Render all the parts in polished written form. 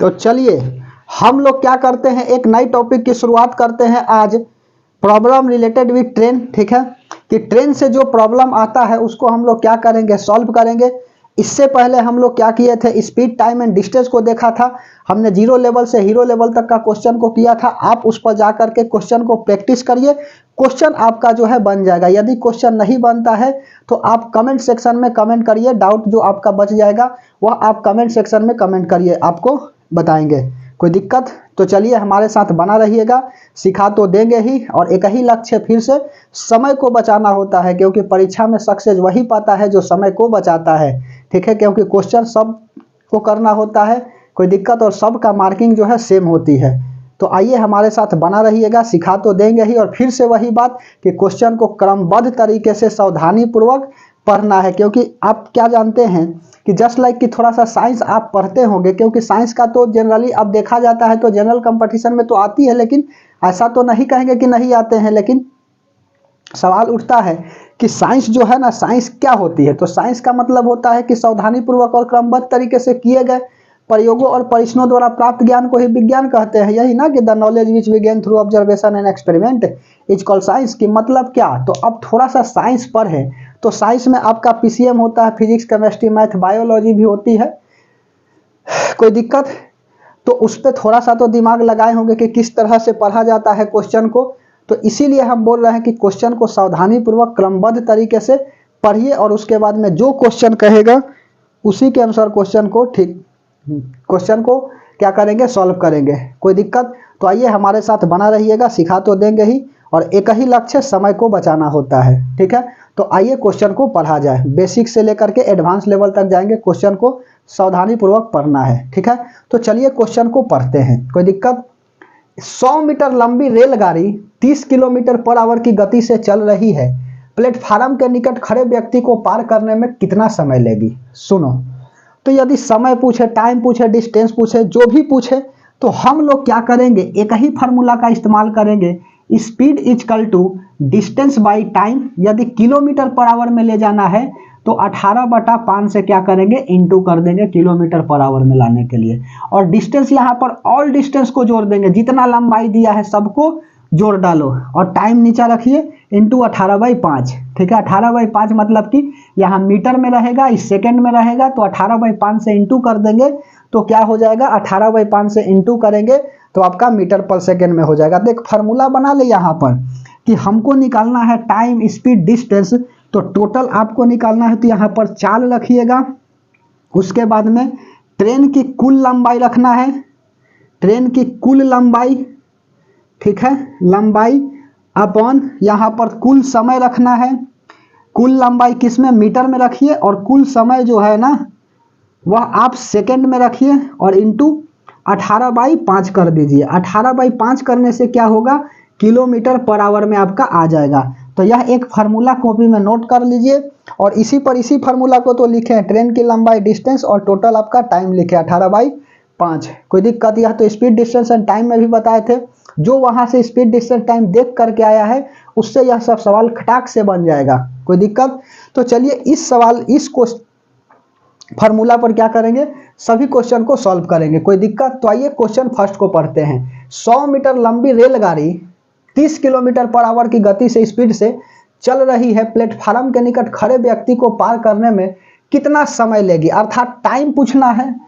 तो चलिए हम लोग क्या करते हैं, एक नई टॉपिक की शुरुआत करते हैं आज, प्रॉब्लम रिलेटेड विद ट्रेन। ठीक है, कि ट्रेन से जो प्रॉब्लम आता है उसको हम लोग क्या करेंगे, सॉल्व करेंगे। इससे पहले हम लोग क्या किए थे, स्पीड टाइम एंड डिस्टेंस को देखा था हमने, जीरो लेवल से हीरो लेवल तक का क्वेश्चन को किया था। आप उस पर जा करके क्वेश्चन को प्रैक्टिस करिए, क्वेश्चन आपका जो है बन जाएगा। यदि क्वेश्चन नहीं बनता है तो आप कमेंट सेक्शन में कमेंट करिए, डाउट जो आपका बच जाएगा वह आप कमेंट सेक्शन में कमेंट करिए, आपको बताएंगे। कोई दिक्कत? तो चलिए हमारे साथ बना रहिएगा, सिखा तो देंगे ही। और एक ही लक्ष्य फिर से, समय को बचाना होता है, क्योंकि परीक्षा में सक्सेस वही पाता है जो समय को बचाता है। ठीक है, क्योंकि क्वेश्चन सब को करना होता है, कोई दिक्कत, और सबका मार्किंग जो है सेम होती है। तो आइए हमारे साथ बना रहिएगा, सिखा तो देंगे ही। और फिर से वही बात कि क्वेश्चन को क्रमबद्ध तरीके से सावधानी पूर्वक पढ़ना है, क्योंकि आप क्या जानते हैं कि जस्ट लाइक कि थोड़ा सा साइंस आप पढ़ते होंगे, क्योंकि साइंस का तो जनरली अब देखा जाता है तो जनरल कंपटीशन में तो आती है, लेकिन ऐसा तो नहीं कहेंगे कि नहीं आते हैं। लेकिन सवाल उठता है कि साइंस जो है ना, साइंस क्या होती है? तो साइंस का मतलब होता है कि सावधानी पूर्वक और क्रमबद्ध तरीके से किए गए प्रयोगों और परीक्षणों द्वारा प्राप्त ज्ञान को ही विज्ञान कहते हैं। यही ना कि the knowledge which we gain through observation and experiment is called science. की मतलब क्या? तो अब थोड़ा सा साइंस पढ़े तो साइंस में आपका पीसीएम होता है, फिजिक्स केमिस्ट्री मैथ बायोलॉजी भी होती है। कोई दिक्कत? तो उस पर थोड़ा सा तो दिमाग लगाए होंगे कि किस तरह से पढ़ा जाता है क्वेश्चन को। तो इसीलिए हम बोल रहे हैं कि क्वेश्चन को सावधानी पूर्वक क्रमबद्ध तरीके से पढ़िए, और उसके बाद में जो क्वेश्चन कहेगा उसी के अनुसार क्वेश्चन को क्या करेंगे, सॉल्व करेंगे। कोई दिक्कत? तो आइए हमारे साथ बना रहिएगा, सिखा तो देंगे ही। और एक ही लक्ष्य, समय को बचाना होता है। ठीक है, तो आइए क्वेश्चन को पढ़ा जाए, बेसिक से लेकर के एडवांस लेवल तक जाएंगे, क्वेश्चन को सावधानी पूर्वक पढ़ना है। ठीक है, तो चलिए क्वेश्चन को पढ़ते हैं। कोई दिक्कत? 100 मीटर लंबी रेलगाड़ी 30 किलोमीटर पर आवर की गति से चल रही है, प्लेटफार्म के निकट खड़े व्यक्ति को पार करने में कितना समय लेगी? सुनो, तो यदि समय पूछे, टाइम पूछे, डिस्टेंस पूछे, जो भी पूछे, तो हम लोग क्या करेंगे, एक ही फार्मूला का इस्तेमाल करेंगे, speed is equal to distance by time. यदि किलोमीटर पर आवर में ले जाना है तो 18/5 से क्या करेंगे, इंटू कर देंगे किलोमीटर पर आवर में लाने के लिए। और डिस्टेंस यहाँ पर ऑल डिस्टेंस को जोड़ देंगे, जितना लंबाई दिया है सबको जोड़ डालो, और टाइम नीचा रखिए, इंटू 18/5। ठीक है, 18/5 मतलब कि यहाँ मीटर में रहेगा, इस सेकंड में रहेगा, तो 18/5 से इंटू कर देंगे तो क्या हो जाएगा, 18/5 से इंटू करेंगे तो आपका मीटर पर सेकंड में हो जाएगा। तो एक फार्मूला बना ले यहाँ पर कि हमको निकालना है टाइम, स्पीड, डिस्टेंस, तो टोटल आपको निकालना है। तो यहाँ पर चाल रखिएगा, उसके बाद में ट्रेन की कुल लंबाई रखना है, ट्रेन की कुल लंबाई, ठीक है, लंबाई अपॉन यहाँ पर कुल समय रखना है। कुल लंबाई किस में, मीटर में रखिए, और कुल समय जो है ना वह आप सेकंड में रखिए, और इंटू 18/5 कर दीजिए। 18/5 करने से क्या होगा, किलोमीटर पर आवर में आपका आ जाएगा। तो यह एक फार्मूला कॉपी में नोट कर लीजिए, और इसी फार्मूला को तो लिखे, ट्रेन की लंबाई, डिस्टेंस और टोटल आपका टाइम लिखे 18/5। कोई दिक्कत? यह तो स्पीड, डिस्टेंस एंड टाइम में भी बताए थे। जो वहां से स्पीड, डिस्टेंस, टाइम देख करके आया है उससे यह सब सवाल खटाक से बन जाएगा। कोई दिक्कत? तो चलिए इस फार्मूला पर क्या करेंगे, सभी क्वेश्चन को सॉल्व करेंगे। कोई दिक्कत? तो आइए क्वेश्चन फर्स्ट को पढ़ते हैं। 100 मीटर लंबी रेलगाड़ी 30 किलोमीटर पर आवर की गति से, स्पीड से चल रही है, प्लेटफार्म के निकट खड़े व्यक्ति को पार करने में कितना समय लेगी? अर्थात टाइम पूछना है,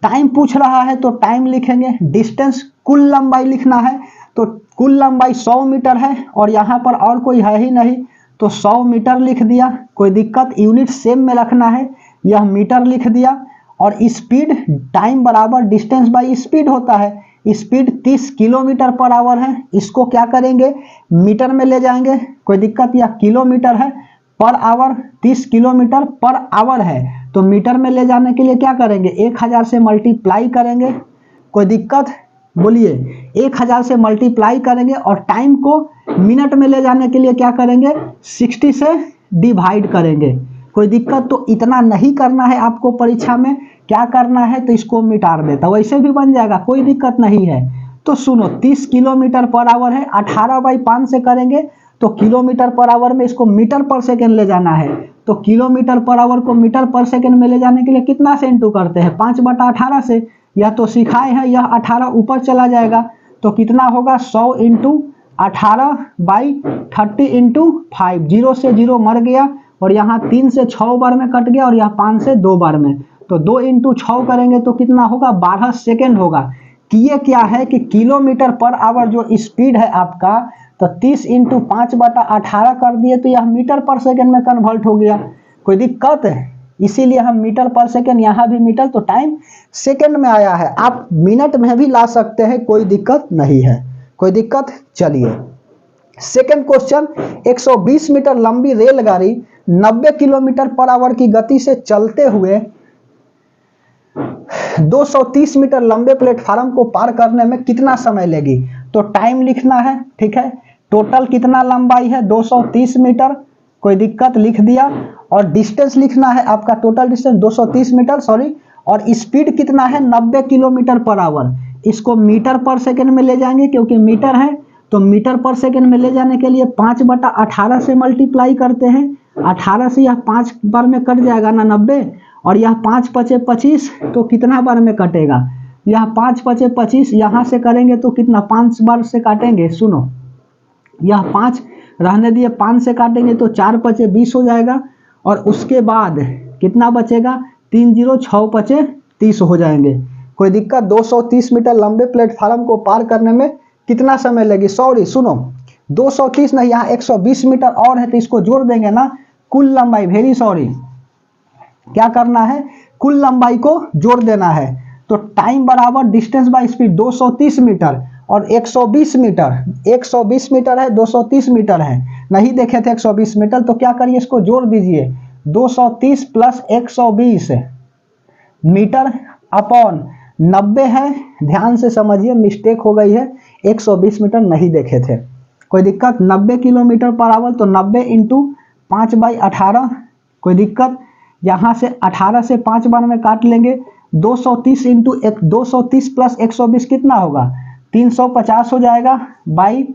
टाइम पूछ रहा है तो टाइम लिखेंगे। डिस्टेंस, कुल लंबाई लिखना है, तो कुल लंबाई 100 मीटर है, और यहाँ पर और कोई है ही नहीं तो 100 मीटर लिख दिया। कोई दिक्कत? यूनिट सेम में रखना है, यह मीटर लिख दिया। और स्पीड, टाइम बराबर डिस्टेंस बाई स्पीड होता है, स्पीड 30 किलोमीटर पर आवर है, इसको क्या करेंगे, मीटर में ले जाएंगे। कोई दिक्कत? यह किलोमीटर है, per hour 30 kilometre per our है, तो मीटर में ले जाने के लिए क्या करेंगे, 1000 से मल्टीप्लाई करेंगे। कोई दिक्कत? बोलिए, 1000 से मल्टीप्लाई करेंगे, और टाइम को मिनट में ले जाने के लिए क्या करेंगे, 60 से डिवाइड करेंगे। कोई दिक्कत? तो इतना नहीं करना है आपको परीक्षा में, क्या करना है, तो इसको मिटार देता, वैसे भी बन जाएगा, कोई दिक्कत नहीं है। तो सुनो, 30 किलोमीटर पर आवर है, 18/5 से करेंगे तो किलोमीटर पर आवर में इसको मीटर पर सेकेंड ले जाना है, तो किलोमीटर पर आवर को मीटर पर सेकेंड में ले जाने के लिए कितना से इंटू करते हैं, 5/18 से, यह तो सिखाए हैं, यह 18 ऊपर चला जाएगा तो कितना होगा 100 इंटू 18/30 इंटू 5, 0 से 0 मर गया और यहाँ 3 से 6 बार में कट गया और यहाँ 5 से 2 बार में, तो 2 इंटू 6 करेंगे तो कितना होगा 12 सेकेंड होगा। कि ये क्या है कि किलोमीटर पर आवर जो स्पीड है आपका, तो 30 इंटू 5/18 कर दिए तो यह मीटर पर सेकेंड में कन्वर्ट हो गया। कोई दिक्कत है? इसीलिए हम मीटर पर सेकेंड, यहाँ भी मीटर, तो टाइम सेकेंड में आया है। आप मिनट में भी ला सकते हैं, कोई दिक्कत नहीं है। कोई दिक्कत? चलिए सेकेंड क्वेश्चन, 120 मीटर लंबी रेलगाड़ी 90 किलोमीटर पर आवर की गति से चलते हुए 230 मीटर लंबे प्लेटफार्म को पार करने में कितना समय लेगी? तो टाइम लिखना है, ठीक है। टोटल कितना लंबाई है 230 मीटर, कोई दिक्कत, लिख दिया। और डिस्टेंस लिखना है आपका, टोटल डिस्टेंस 230 मीटर, सॉरी। और स्पीड कितना है 90 किलोमीटर पर आवर। इसको मीटर पर सेकेंड में ले जाएंगे क्योंकि मीटर है, तो मीटर पर सेकेंड में ले जाने के लिए 5/18 से मल्टीप्लाई करते हैं। 18 से यह 5 बार में कट जाएगा ना 90, और यह 5 × 25, तो कितना बार में कटेगा? यह 5 × 25 यहाँ से करेंगे तो कितना 5 बार से काटेंगे। सुनो, यह 5 रहने दिए, 5 से काटेंगे तो 4 × 20 हो जाएगा, और उसके बाद कितना बचेगा 3 0 6 × 30 हो जाएंगे। कोई दिक्कत? 230 मीटर लंबे प्लेटफार्म को पार करने में कितना समय लगी? सॉरी सुनो, 230 नहीं, यहाँ 120 मीटर और है तो इसको जोड़ देंगे ना, कुल लंबाई, वेरी सॉरी, क्या करना है, कुल लंबाई को जोड़ देना है। तो टाइम बराबर डिस्टेंस बाय स्पीड, 230 मीटर और 120 मीटर, 120 मीटर है 230 मीटर है, नहीं देखे थे 120 मीटर, तो क्या करिए इसको जोड़ दीजिए, 230 प्लस 120 मीटर अपॉन 90 है, ध्यान से समझिए मिस्टेक हो गई है, 120 मीटर नहीं देखे थे। कोई दिक्कत? 90 किलोमीटर पर आवर, तो 90 इंटू 5/18, कोई दिक्कत? यहाँ से 18 से 5 बार में काट लेंगे, 230 इंटू 230 प्लस 120 कितना होगा 350 हो जाएगा, बाई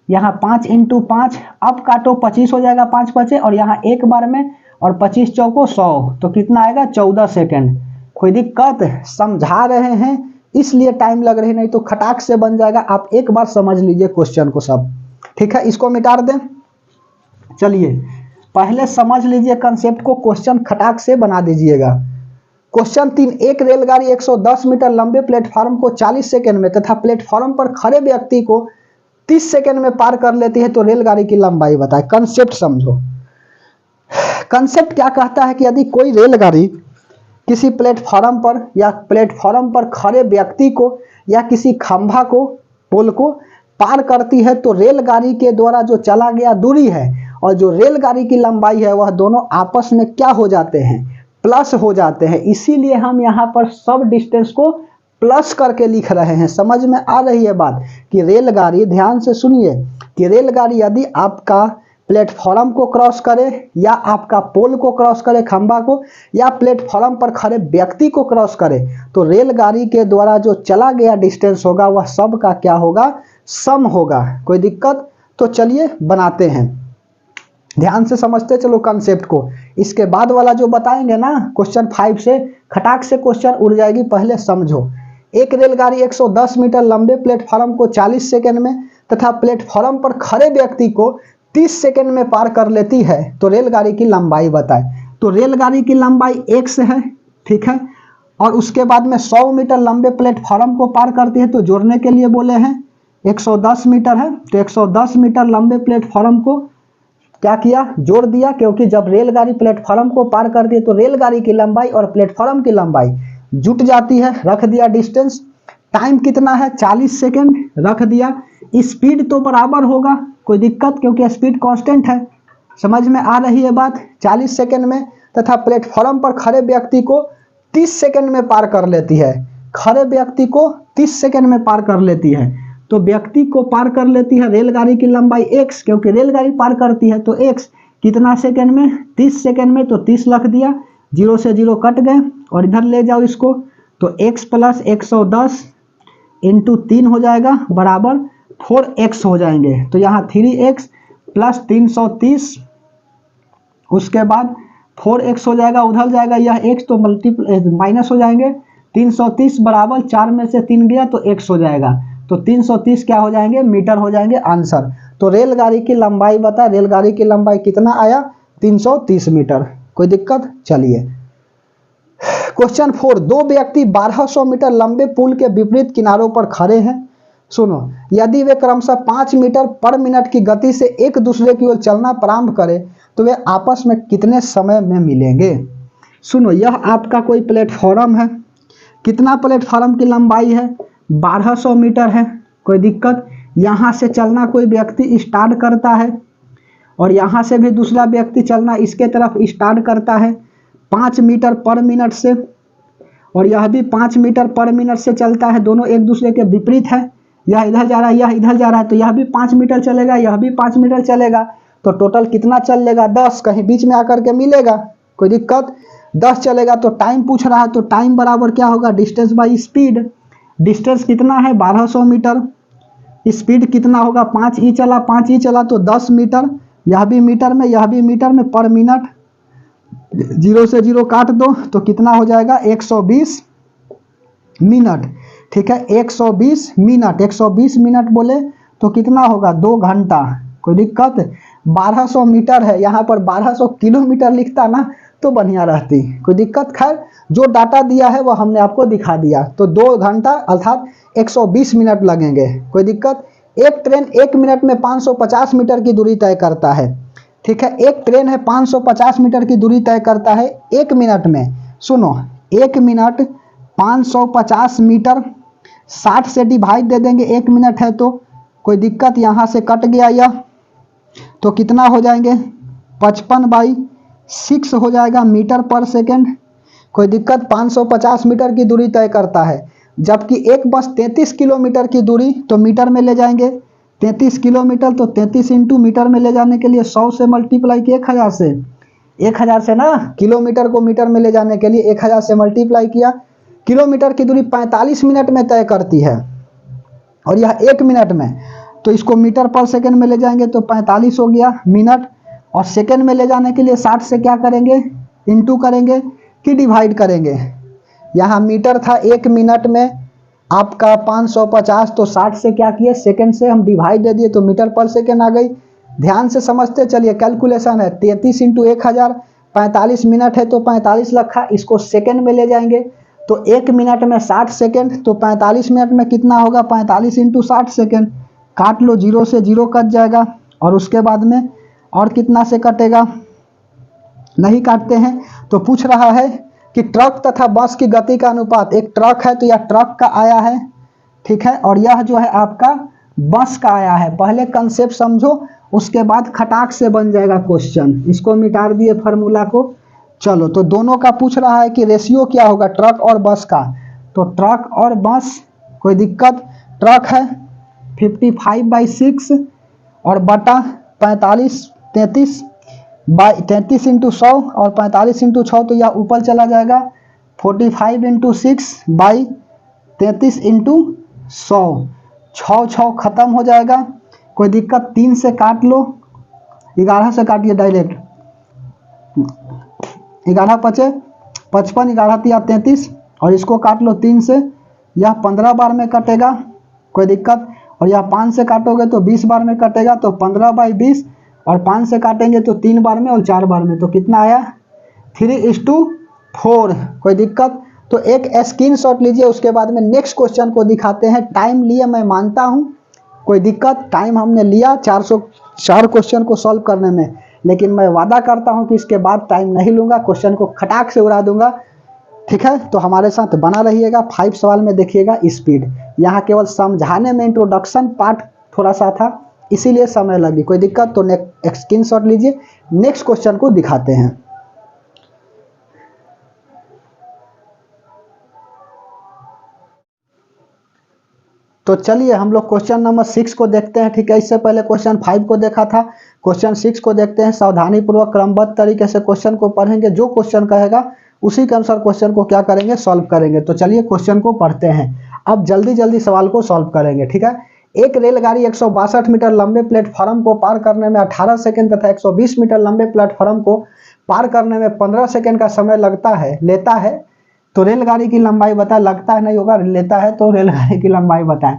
यहाँ 5 इंटू 5, अब काटो 25 हो जाएगा, 5 5 और यहाँ एक बार में, और 25 चौको 100, तो कितना आएगा 14 सेकेंड। कोई दिक्कत? समझा रहे हैं इसलिए टाइम लग रही, नहीं तो खटाक से बन जाएगा। आप एक बार समझ लीजिए क्वेश्चन को सब, ठीक है। इसको मिटा दें। चलिए पहले समझ लीजिए कंसेप्ट को, क्वेश्चन खटाक से बना दीजिएगा। क्वेश्चन 3, एक रेलगाड़ी 110 मीटर लंबे प्लेटफार्म को 40 सेकंड में तथा प्लेटफार्म पर खड़े व्यक्ति को 30 सेकंड में पार कर लेती है, तो रेलगाड़ी की लंबाई बताए। कंसेप्ट समझो। कंसेप्ट क्या कहता है कि यदि कोई रेलगाड़ी किसी प्लेटफार्म पर या प्लेटफार्म पर खड़े व्यक्ति को या किसी खंभा को, पोल को पार करती है, तो रेलगाड़ी के द्वारा जो चला गया दूरी है और जो रेलगाड़ी की लंबाई है वह दोनों आपस में क्या हो जाते हैं, प्लस हो जाते हैं। इसीलिए हम यहाँ पर सब डिस्टेंस को प्लस करके लिख रहे हैं। समझ में आ रही है बात कि रेलगाड़ी, ध्यान से सुनिए, कि रेलगाड़ी यदि आपका प्लेटफॉर्म को क्रॉस करे या आपका पोल को क्रॉस करे, खंभा को, या प्लेटफॉर्म पर खड़े व्यक्ति को क्रॉस करे, तो रेलगाड़ी के द्वारा जो चला गया डिस्टेंस होगा वह सब का क्या होगा, सम होगा। कोई दिक्कत? तो चलिए बनाते हैं, ध्यान से समझते चलो कंसेप्ट को। इसके बाद वाला जो बताएंगे ना क्वेश्चन 5 से खटाक से क्वेश्चन उड़ जाएगी, पहले समझो। एक रेलगाड़ी 110 मीटर लंबे प्लेटफॉर्म को 40 सेकंड में तथा प्लेटफॉर्म पर खड़े व्यक्ति को 30 सेकंड में पार कर लेती है, तो रेलगाड़ी की लंबाई बताए। तो रेलगाड़ी की लंबाई x है, ठीक है, और उसके बाद में 100 मीटर लंबे प्लेटफॉर्म को पार करती है, तो जोड़ने के लिए बोले हैं 110 मीटर है, तो 110 मीटर लंबे प्लेटफॉर्म को क्या किया, जोड़ दिया, क्योंकि जब रेलगाड़ी प्लेटफॉर्म को पार करती है तो रेलगाड़ी की लंबाई और प्लेटफॉर्म की लंबाई जुट जाती है। रख दिया डिस्टेंस, टाइम कितना है 40 सेकंड, रख दिया। स्पीड तो बराबर होगा, कोई दिक्कत, क्योंकि स्पीड कांस्टेंट है। समझ में आ रही है बात। 40 सेकंड में तथा प्लेटफॉर्म पर खड़े व्यक्ति को 30 सेकंड में पार कर लेती है। खड़े व्यक्ति को 30 सेकंड में पार कर लेती है, तो व्यक्ति को पार कर लेती है रेलगाड़ी की लंबाई x, क्योंकि रेलगाड़ी पार करती है, तो x कितना सेकंड में, 30 सेकंड में, तो 30 रख दिया, 0 से 0 कट गए, और इधर ले जाओ इसको, तो x प्लस 110 इंटू 3 हो जाएगा बराबर 4x हो जाएंगे। तो यहाँ 3x प्लस 330, उसके बाद 4x हो जाएगा, उधर जाएगा यह x, तो माइनस हो जाएंगे, 330 बराबर 4 में से 3 गया तो x हो जाएगा, तो 330 क्या हो जाएंगे, मीटर हो जाएंगे आंसर। तो रेलगाड़ी की लंबाई बता, रेलगाड़ी की लंबाई कितना आया, 330 मीटर। कोई दिक्कत? चलिए क्वेश्चन 4, दो व्यक्ति 1200 मीटर लंबे पुल के विपरीत किनारों पर खड़े हैं। सुनो, यदि वे क्रमशः 5 मीटर पर मिनट की गति से एक दूसरे की ओर चलना प्रारंभ करें तो वे आपस में कितने समय में मिलेंगे। सुनो, यह आपका कोई प्लेटफॉर्म है, कितना प्लेटफॉर्म की लंबाई है, 1200 मीटर है। कोई दिक्कत? यहाँ से चलना कोई व्यक्ति स्टार्ट करता है और यहाँ से भी दूसरा व्यक्ति चलना इसके तरफ स्टार्ट करता है 5 मीटर पर मिनट से, और यह भी 5 मीटर पर मिनट से चलता है, दोनों एक दूसरे के विपरीत है। यह इधर जा रहा है, यह इधर जा रहा है, तो यह भी 5 मीटर चलेगा, यह भी 5 मीटर चलेगा, तो टोटल कितना चल लेगा, 10, कहीं बीच में आकर के मिलेगा। कोई दिक्कत? 10 चलेगा। तो टाइम पूछ रहा है, तो टाइम बराबर क्या होगा, डिस्टेंस बाई स्पीड। डिस्टेंस कितना है, 1200 मीटर, स्पीड कितना होगा, 5 ई चला, 5 ई चला तो 10 मीटर, यह भी मीटर में, यह भी मीटर में, पर मिनट, 0 से 0 काट दो तो कितना हो जाएगा, 120 मिनट। ठीक है, 120 मिनट, 120 मिनट बोले तो कितना होगा, 2 घंटा। कोई दिक्कत? 1200 मीटर है, यहाँ पर 1200 किलोमीटर लिखता ना तो बढ़िया रहती। कोई दिक्कत? खैर, जो डाटा दिया है वो हमने आपको दिखा दिया। तो 2 घंटा अर्थात 120 मिनट लगेंगे। कोई दिक्कत? एक ट्रेन 1 मिनट में 550 मीटर की दूरी तय करता है। ठीक है, एक ट्रेन है 550 मीटर की दूरी तय करता है 1 मिनट में। सुनो, 1 मिनट 550 मीटर, 60 से डिवाइड दे देंगे, 1 मिनट है तो। कोई दिक्कत? यहाँ से कट गया यह, तो कितना हो जाएंगे, 55/6 हो जाएगा मीटर पर सेकेंड। कोई दिक्कत? 550 मीटर की दूरी तय करता है, जबकि एक बस 33 किलोमीटर की दूरी तो मीटर में ले जाएंगे, 33 किलोमीटर तो 33 इंटू मीटर में ले जाने के लिए 100 से मल्टीप्लाई किया, 1000 से ना, किलोमीटर को मीटर में ले जाने के लिए 1000 से मल्टीप्लाई किया। किलोमीटर की दूरी 45 मिनट में तय करती है और यह 1 मिनट में, तो इसको मीटर पर सेकेंड में ले जाएंगे तो 45 हो गया मिनट, और सेकेंड में ले जाने के लिए 60 से क्या करेंगे, इंटू करेंगे कि डिवाइड करेंगे। यहाँ मीटर था 1 मिनट में आपका 550, तो 60 से क्या किए, सेकेंड से हम डिवाइड दे दिए तो मीटर पर सेकेंड आ गई। ध्यान से समझते चलिए, कैलकुलेशन है, 33 इंटू 1000, 45 मिनट है तो 45 रखा, इसको सेकेंड में ले जाएंगे तो 1 मिनट में 60 सेकेंड, तो 45 मिनट में कितना होगा, 45 इंटू 60 सेकेंड। काट लो, 0 से 0 कट जाएगा, और उसके बाद में और कितना से कटेगा, नहीं काटते हैं। तो पूछ रहा है कि ट्रक तथा बस की गति का अनुपात, एक ट्रक है तो यह ट्रक का आया है, ठीक है, और यह जो है आपका बस का आया है। पहले कंसेप्ट समझो, उसके बाद खटाक से बन जाएगा क्वेश्चन। इसको मिटा दिए फार्मूला को। चलो, तो दोनों का पूछ रहा है कि रेशियो क्या होगा ट्रक और बस का, तो ट्रक और बस, कोई दिक्कत, ट्रक है 55/6 और बटा 45, 33 इंटू 100 और 45 इंटू 6, तो यह ऊपर चला जाएगा 45 इंटू 6/33 इंटू 100, 6 खत्म हो जाएगा। कोई दिक्कत? 3 से काट लो, 11 से काटिए डायरेक्ट, 11 पचे 55, 11 तिया 33, और इसको काट लो 3 से, यह 15 बार में कटेगा। कोई दिक्कत? और यह 5 से काटोगे तो 20 बार में कटेगा, तो 15/20, और 5 से काटेंगे तो 3 बार में और 4 बार में, तो कितना आया, 3:4। कोई दिक्कत? तो एक स्क्रीनशॉट लीजिए, उसके बाद में नेक्स्ट क्वेश्चन को दिखाते हैं। टाइम लिए मैं मानता हूं, कोई दिक्कत, टाइम हमने लिया 404 क्वेश्चन को सॉल्व करने में, लेकिन मैं वादा करता हूं कि इसके बाद टाइम नहीं लूंगा, क्वेश्चन को खटाक से उड़ा दूंगा। ठीक है, तो हमारे साथ बना रहिएगा। 5 सवाल में देखिएगा स्पीड, यहाँ केवल समझाने में इंट्रोडक्शन पार्ट थोड़ा सा था, इसीलिए समय लगी। कोई दिक्कत? तो स्क्रीनशॉट लीजिए, नेक्स्ट क्वेश्चन को दिखाते हैं। तो चलिए हम लोग क्वेश्चन नंबर 6 को देखते हैं। ठीक है, इससे पहले क्वेश्चन 5 को देखा था, क्वेश्चन 6 को देखते हैं। सावधानी पूर्वक क्रमबद्ध तरीके से क्वेश्चन को पढ़ेंगे, जो क्वेश्चन कहेगा उसी के अनुसार क्वेश्चन को क्या करेंगे, सॉल्व करेंगे। तो चलिए क्वेश्चन को पढ़ते हैं, अब जल्दी जल्दी सवाल को सॉल्व करेंगे। ठीक है, एक रेलगाड़ी 162 मीटर लंबे प्लेटफॉर्म को पार करने में 18 सेकंड तथा 120 मीटर लंबे प्लेटफॉर्म को पार करने में 15 सेकंड का समय लेता है, तो रेलगाड़ी की लंबाई बता, लगता है नहीं होगा, लेता है तो रेलगाड़ी की लंबाई बताएं।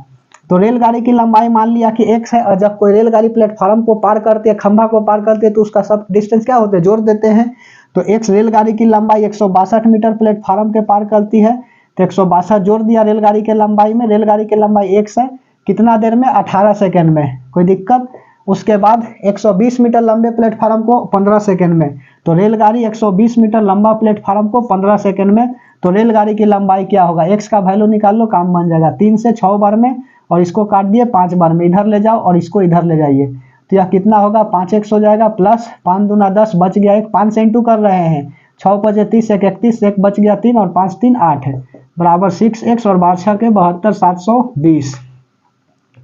तो रेलगाड़ी की लंबाई मान लिया कि x है, और जब कोई रेलगाड़ी प्लेटफॉर्म को पार करती है, खंभा को पार करती है, तो उसका सब डिस्टेंस क्या होते हैं, जोड़ देते हैं। तो x रेलगाड़ी की लंबाई 162 मीटर प्लेटफॉर्म के पार करती है, तो 162 जोड़ दिया रेलगाड़ी के लंबाई में। रेलगाड़ी की लंबाई x है, कितना देर में, 18 सेकेंड में, कोई दिक्कत। उसके बाद 120 मीटर लंबे प्लेटफॉर्म को 15 सेकेंड में। तो रेलगाड़ी 120 मीटर लंबा प्लेटफॉर्म को 15 सेकेंड में, तो रेलगाड़ी की लंबाई क्या होगा, x का वैल्यू निकाल लो, काम बन जाएगा। 3 से 6 बार में, और इसको काट दिए 5 बार में, इधर ले जाओ और इसको इधर ले जाइए, तो यह कितना होगा, 5x हो जाएगा, प्लस 5 दूना 10, बच गया 1, 5 से इंटू कर रहे हैं, 6 बजे 30, 1 31, 1 बच गया 3, और 5 3 8 है, बराबर 6x, और 12 6 के 72, 720।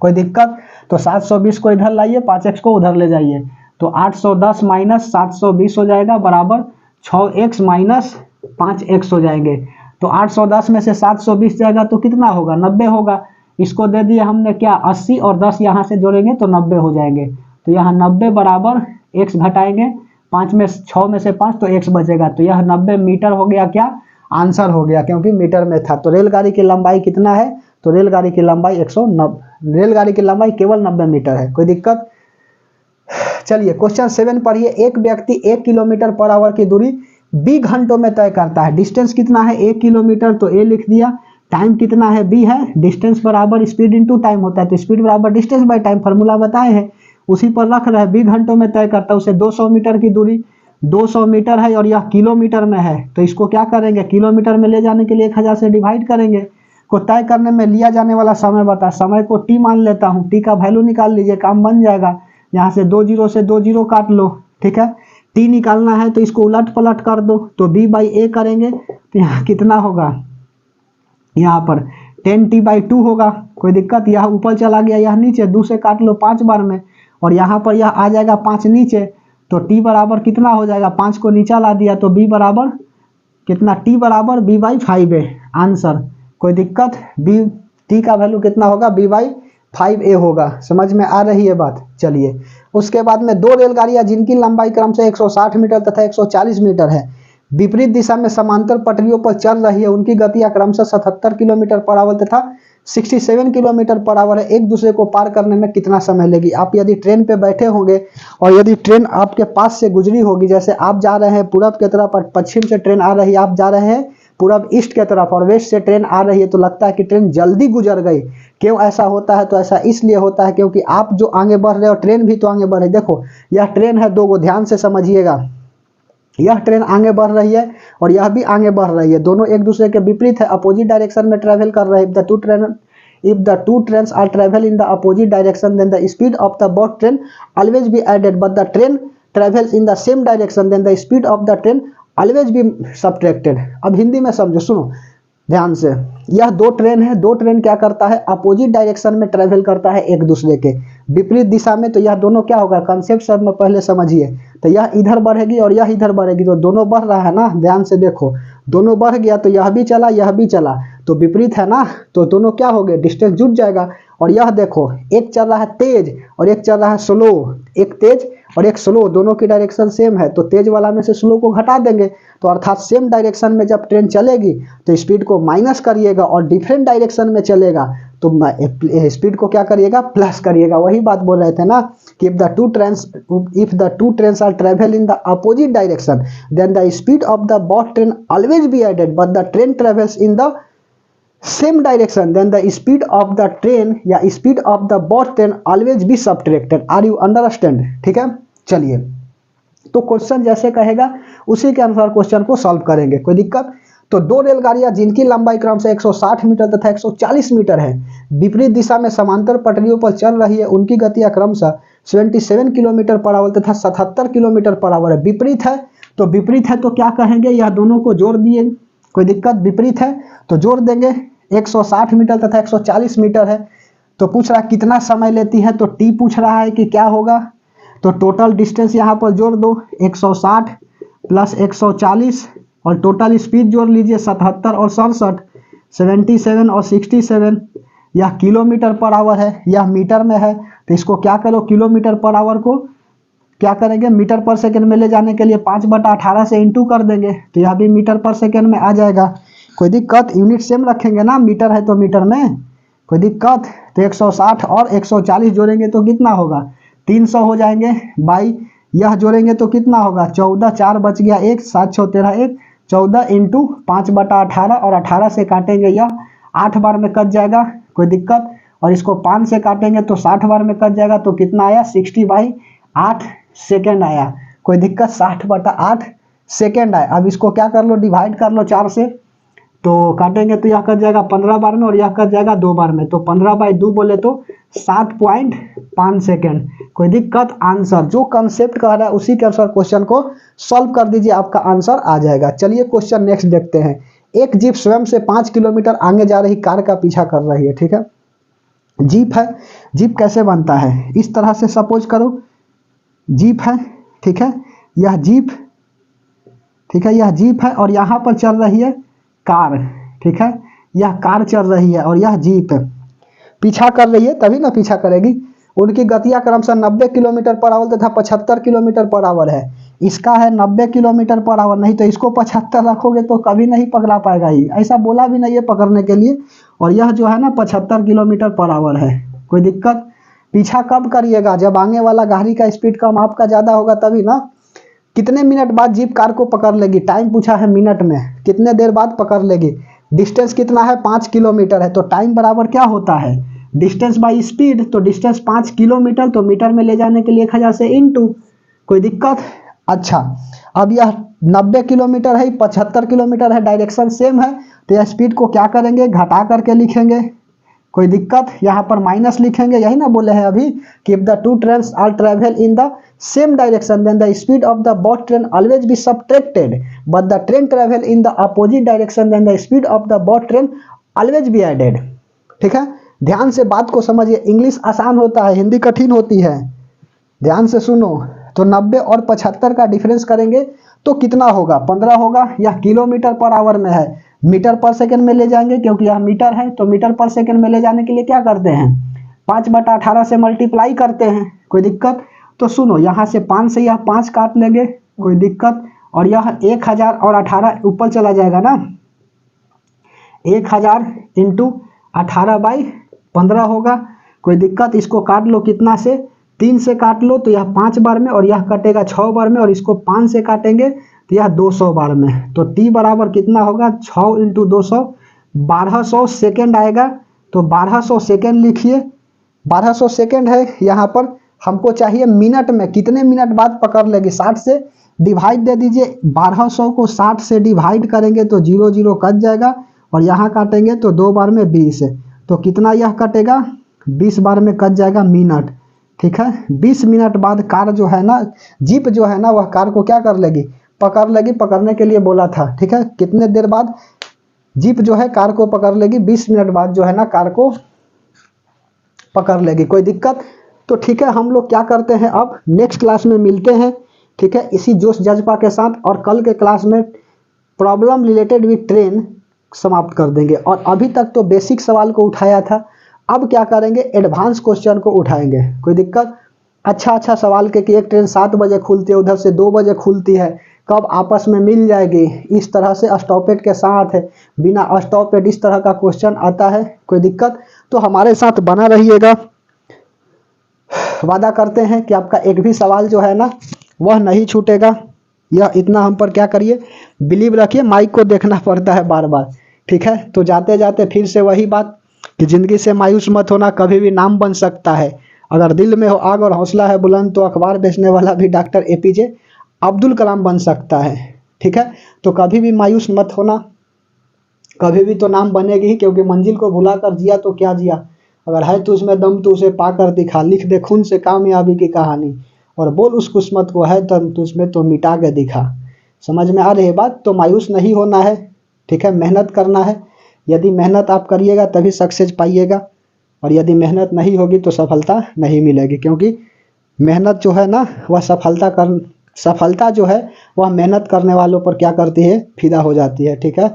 कोई दिक्कत। तो 720 को इधर लाइए, 5x को उधर ले जाइए, तो 810 माइनस 720 हो जाएगा, बराबर 6x माइनस 5x हो जाएंगे। तो 810 में से 720 जाएगा तो कितना होगा, 90 होगा। इसको दे दिए हमने क्या, 80, और 10 यहाँ से जोड़ेंगे तो 90 हो जाएंगे। तो यहाँ 90 बराबर x घटाएंगे, 5 में 6 में से 5, तो x बचेगा। तो यह 90 मीटर हो गया, क्या आंसर हो गया, क्योंकि मीटर में था। तो रेलगाड़ी की लंबाई कितना है, तो रेलगाड़ी की लंबाई 190, रेलगाड़ी की लंबाई केवल 90 मीटर है। कोई दिक्कत। चलिए क्वेश्चन 7 पढ़िए। एक व्यक्ति 1 किलोमीटर पर आवर की दूरी b घंटों में तय करता है। डिस्टेंस कितना है, 1 किलोमीटर, तो a लिख दिया। टाइम कितना है, b है। डिस्टेंस बराबर स्पीड इंटू टाइम होता है, तो स्पीड बराबर डिस्टेंस बाय टाइम, फार्मूला बताए हैं, उसी पर रख रहे हैं। b घंटों में तय करता है, उसे 200 मीटर की दूरी, 200 मीटर है और यह किलोमीटर में है, तो इसको क्या करेंगे, किलोमीटर में ले जाने के लिए 1000 से डिवाइड करेंगे। को तय करने में लिया जाने वाला समय बता, समय को t मान लेता हूँ, t का वैल्यू निकाल लीजिए, काम बन जाएगा। यहाँ से 2 0 से 2 0 काट लो, ठीक है। t निकालना है तो इसको उलट पलट कर दो, तो b बाई ए करेंगे, तो यहाँ कितना होगा, यहाँ पर 10t/2 होगा। कोई दिक्कत। यह ऊपर चला गया, यह नीचे, 2 से काट लो 5 बार में, और यहाँ पर यह आ जाएगा 5 नीचे, तो t बराबर कितना हो जाएगा, 5 को नीचा ला दिया, तो b बराबर कितना, t बराबर b/5 है आंसर। कोई दिक्कत। b t का वैल्यू कितना होगा, b/5a होगा। समझ में आ रही है बात। चलिए उसके बाद में 2 रेलगाड़ियां जिनकी लंबाई क्रमशः 160 मीटर तथा 140 मीटर है, विपरीत दिशा में समांतर पटरियों पर चल रही है। उनकी गतियां क्रमशः 77 किलोमीटर पर आवर तथा 67 किलोमीटर पर आवर है। एक दूसरे को पार करने में कितना समय लेगी। आप यदि ट्रेन पे बैठे होंगे और यदि ट्रेन आपके पास से गुजरी होगी, जैसे आप जा रहे हैं पूरब की तरफ और पश्चिम से ट्रेन आ रही है, आप जा रहे हैं पूरब ईस्ट की तरफ और वेस्ट से ट्रेन आ रही है, तो लगता है कि ट्रेन जल्दी गुजर गई। क्यों ऐसा होता है, तो ऐसा इसलिए होता है क्योंकि आप जो आगे बढ़ रहे हो, ट्रेन भी तो आगे बढ़ रही है। देखो यह ट्रेन है, 2 गो, ध्यान से समझिएगा। यह ट्रेन आगे बढ़ रही है और यह भी आगे बढ़ रही है, दोनों एक दूसरे के विपरीत है, अपोजिट डायरेक्शन में ट्रेवल कर रहे हैं। If the two trains are travel in the opposite direction, then the speed of the both train always be added, but the train travels in the same direction, then the speed of the train always be subtracted। अब हिंदी में समझो, सुनो ध्यान से। यह 2 train है, 2 train क्या करता है, अपोजिट डायरेक्शन में ट्रेवल करता है, एक दूसरे के विपरीत दिशा में। तो यह दोनों क्या होगा, कंसेप्ट सब में पहले समझिए। तो यह इधर बढ़ेगी और यह इधर बढ़ेगी, तो दोनों बढ़ रहा है ना, ध्यान से देखो, दोनों बढ़ गया, तो यह भी चला यह भी चला, तो विपरीत है ना, तो दोनों क्या हो गए, डिस्टेंस जुट जाएगा। और यह देखो, एक चल रहा है तेज और एक चल रहा है स्लो, एक तेज और एक स्लो, दोनों की डायरेक्शन सेम है, तो तेज वाला में से स्लो को घटा देंगे, तो अर्थात सेम डायरेक्शन में जब ट्रेन चलेगी तो स्पीड को माइनस करिएगा, और डिफरेंट डायरेक्शन में चलेगा तो स्पीड को क्या करिएगा, प्लस करिएगा। वही बात बोल रहे थे ना कि if the two trains are travel in the opposite direction, then the speed of the both train always be added, but the train travels in the same direction, then the speed of the train या speed of the both train always be subtracted. Are you understand, ठीक है। चलिए तो question जैसे कहेगा उसी के अनुसार क्वेश्चन को सॉल्व करेंगे, कोई दिक्कत। तो 2 रेलगाड़ियां जिनकी लंबाई क्रमशः 160 मीटर तथा 140 मीटर है, विपरीत दिशा में समांतर पटरियों पर चल रही है। उनकी गतियां क्रमशः 77 किलोमीटर पर आवर तथा 77 किलोमीटर पर आवर है। विपरीत है तो विपरीत है तो क्या कहेंगे, यह दोनों को जोड़ दिए, कोई दिक्कत। विपरीत है तो जोड़ देंगे, 160 मीटर तथा 140 मीटर है, तो पूछ रहा कितना समय लेती है, तो टी पूछ रहा है कि क्या होगा, तो टोटल डिस्टेंस यहाँ पर जोड़ दो, 160 प्लस 140, और टोटल स्पीड जोड़ लीजिए 77 और 67, 77 और 67। यह किलोमीटर पर आवर है, यह मीटर में है, तो इसको क्या करो, किलोमीटर पर आवर को क्या करेंगे, मीटर पर सेकंड में ले जाने के लिए 5/18 से इंटू कर देंगे, तो यह भी मीटर पर सेकंड में आ जाएगा। कोई दिक्कत? यूनिट सेम रखेंगे ना, मीटर है तो मीटर में, कोई दिक्कत? तो 160 और 140 जोड़ेंगे तो कितना होगा? 300 हो जाएंगे। बाई यह जोड़ेंगे तो कितना होगा? 14, 4 बच गया 1, 7 6 13 1, 14 इंटू 5/18 और 18 से काटेंगे यह 8 बार में कट जाएगा, कोई दिक्कत? और इसको 5 से काटेंगे तो 60 बार में कट जाएगा, तो कितना आया? 60/8 सेकेंड आया, कोई दिक्कत? 60/8 सेकेंड आया। अब इसको क्या कर लो? डिवाइड कर लो 4 से, तो काटेंगे तो यह कट जाएगा 15 बार में और यह कट जाएगा 2 बार में, तो 15/2 बोले तो 7.5 सेकेंड, कोई दिक्कत? आंसर जो कंसेप्ट कह रहा है उसी के अनुसार क्वेश्चन को सॉल्व कर दीजिए, आपका आंसर आ जाएगा। चलिए क्वेश्चन नेक्स्ट देखते हैं। एक जीप स्वयं से 5 किलोमीटर आगे जा रही कार का पीछा कर रही है, ठीक है। जीप है, जीप कैसे बनता है? इस तरह से सपोज करो जीप है, ठीक है, यह जीप, ठीक है, यह जीप है और यहाँ पर चल रही है कार, ठीक है, यह कार चल रही है और यह जीप पीछा कर रही है, तभी ना पीछा करेगी। उनकी गतियां क्रमशः 90 किलोमीटर पर आवर तथा 75 किलोमीटर पर आवर है। इसका है 90 किलोमीटर पर आवर, नहीं तो इसको 75 रखोगे तो कभी नहीं पकड़ा पाएगा ही, ऐसा बोला भी नहीं है पकड़ने के लिए। और यह जो है ना 75 किलोमीटर पर आवर है, कोई दिक्कत? पीछा कब करिएगा? जब आगे वाला गाड़ी का स्पीड कम आपका ज़्यादा होगा तभी ना। कितने मिनट बाद जीप कार को पकड़ लेगी? टाइम पूछा है मिनट में, कितने देर बाद पकड़ लेगी? डिस्टेंस कितना है? 5 किलोमीटर है, तो टाइम बराबर क्या होता है? डिस्टेंस बाई स्पीड, तो डिस्टेंस 5 किलोमीटर, तो मीटर में ले जाने के लिए 1000 से इंटू, कोई दिक्कत? अच्छा, अब यह 90 किलोमीटर है, 75 किलोमीटर है, डायरेक्शन सेम है, तो यह स्पीड को क्या करेंगे? घटा करके लिखेंगे, कोई दिक्कत? यहाँ पर माइनस लिखेंगे, यही ना बोले हैं अभी कि if the two trains are travel in the same direction then the speed of the both train always be subtracted but the train travel in the opposite direction then the speed of the both train always be added, ठीक है। ध्यान से बात को समझिए, English आसान होता है, हिंदी कठिन होती है, ध्यान से सुनो। तो 90 और 75 का डिफरेंस करेंगे तो कितना होगा? 15 होगा। यह किलोमीटर पर आवर में है, मीटर पर सेकंड में ले जाएंगे क्योंकि यह मीटर है, तो मीटर पर सेकंड में ले जाने के लिए क्या करते हैं? 5/18 से मल्टीप्लाई करते हैं, कोई दिक्कत? तो सुनो, यहाँ से 5 से यह 5 काट लेंगे, कोई दिक्कत? और यह 1000 और 18 ऊपर चला जाएगा ना, 1000 इंटू 18/15 होगा, कोई दिक्कत? इसको काट लो कितना से? 3 से काट लो तो यह 5 बार में और यह कटेगा 6 बार में, और इसको 5 से काटेंगे तो यह 200 बार में। तो टी बराबर कितना होगा? 6 इंटू 200, 1200 सेकेंड आएगा। तो 1200 सेकेंड लिखिए, 1200 सेकेंड है। यहाँ पर हमको चाहिए मिनट में, कितने मिनट बाद पकड़ लेगी? 60 से डिवाइड दे दीजिए, 1200 को 60 से डिवाइड करेंगे तो 0 0 कट जाएगा, और यहाँ काटेंगे तो 2 बार में 20, तो कितना यह कटेगा? 20 बार में कट जाएगा मिनट, ठीक है। 20 मिनट बाद कार जो है ना, जीप जो है ना, वह कार को क्या कर लेगी? पकड़ लेगी, पकड़ने के लिए बोला था, ठीक है। कितने देर बाद जीप जो है कार को पकड़ लेगी? 20 मिनट बाद जो है ना कार को पकड़ लेगी, कोई दिक्कत? तो ठीक है, हम लोग क्या करते हैं, अब नेक्स्ट क्लास में मिलते हैं, ठीक है, इसी जोश जज्बा के साथ। और कल के क्लास में प्रॉब्लम रिलेटेड विद ट्रेन समाप्त कर देंगे। और अभी तक तो बेसिक सवाल को उठाया था, अब क्या करेंगे? एडवांस क्वेश्चन को उठाएंगे, कोई दिक्कत? अच्छा सवाल के कि एक ट्रेन 7 बजे खुलती है, उधर से 2 बजे खुलती है, कब आपस में मिल जाएगी? इस तरह से स्टॉपेज के साथ है, बिना स्टॉपेज, इस तरह का क्वेश्चन आता है, कोई दिक्कत? तो हमारे साथ बना रहिएगा। वादा करते हैं कि आपका एक भी सवाल जो है ना वह नहीं छूटेगा। यह इतना हम पर क्या करिए, बिलीव रखिए। माइक को देखना पड़ता है बार बार, ठीक है। तो जाते जाते फिर से वही बात कि ज़िंदगी से मायूस मत होना, कभी भी नाम बन सकता है। अगर दिल में हो आग और हौसला है बुलंद तो अखबार बेचने वाला भी डॉक्टर APJ अब्दुल कलाम बन सकता है, ठीक है। तो कभी भी मायूस मत होना, कभी भी तो नाम बनेगी ही, क्योंकि मंजिल को भुलाकर जिया तो क्या जिया। अगर है तो उसमें दम तो उसे पाकर दिखा, लिख दे खून से कामयाबी की कहानी, और बोल उस किस्मत को है दम तो उसमें तो मिटा के दिखा। समझ में आ रही है बात? तो मायूस नहीं होना है, ठीक है, मेहनत करना है। यदि मेहनत आप करिएगा तभी सक्सेस पाइएगा, और यदि मेहनत नहीं होगी तो सफलता नहीं मिलेगी। क्योंकि मेहनत जो है ना वह सफलता जो है वह मेहनत करने वालों पर क्या करती है? फिदा हो जाती है, ठीक है।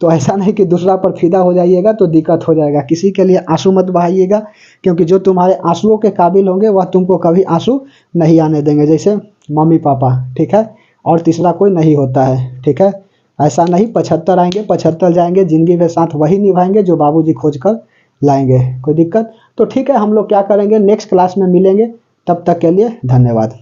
तो ऐसा नहीं कि दूसरा पर फिदा हो जाइएगा तो दिक्कत हो जाएगा। किसी के लिए आंसू मत बहाइएगा, क्योंकि जो तुम्हारे आंसुओं के काबिल होंगे वह तुमको कभी आंसू नहीं आने देंगे, जैसे मम्मी पापा, ठीक है। और तीसरा कोई नहीं होता है, ठीक है। ऐसा नहीं 75 आएंगे 75 जाएंगे, जिंदगी में साथ वही निभाएंगे जो बाबूजी खोज कर लाएंगे। कोई दिक्कत? तो ठीक है, हम लोग क्या करेंगे, नेक्स्ट क्लास में मिलेंगे। तब तक के लिए धन्यवाद।